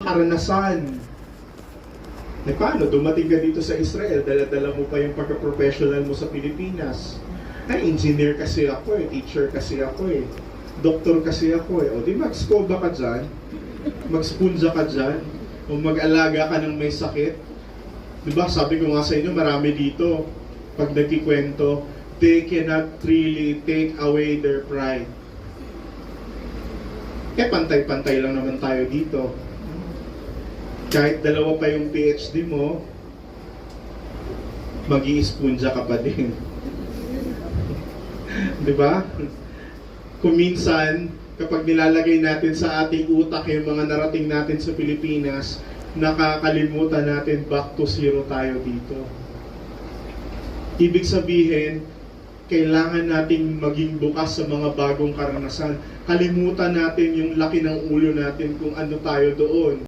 karanasan. Eh paano? Dumating ka dito sa Israel, dala-dala mo pa yung pagka-professional mo sa Pilipinas. Ay, engineer kasi ako eh, teacher kasi ako eh, doktor kasi ako eh. O di mag-scuba ka dyan, mag-spunja ka dyan, o mag-alaga ka ng may sakit. Diba, sabi ko nga sa inyo, marami dito, pag nagkikwento, they cannot really take away their pride. Eh, pantay-pantay lang naman tayo dito. Kahit dalawa pa yung PhD mo, mag-i-spunja ka pa din. Diba? Kung minsan, kapag nilalagay natin sa ating utak yung mga narating natin sa Pilipinas, nakakalimutan natin back to zero tayo dito. Ibig sabihin, kailangan nating maging bukas sa mga bagong karanasan. Kalimutan natin yung laki ng ulo natin kung ano tayo doon.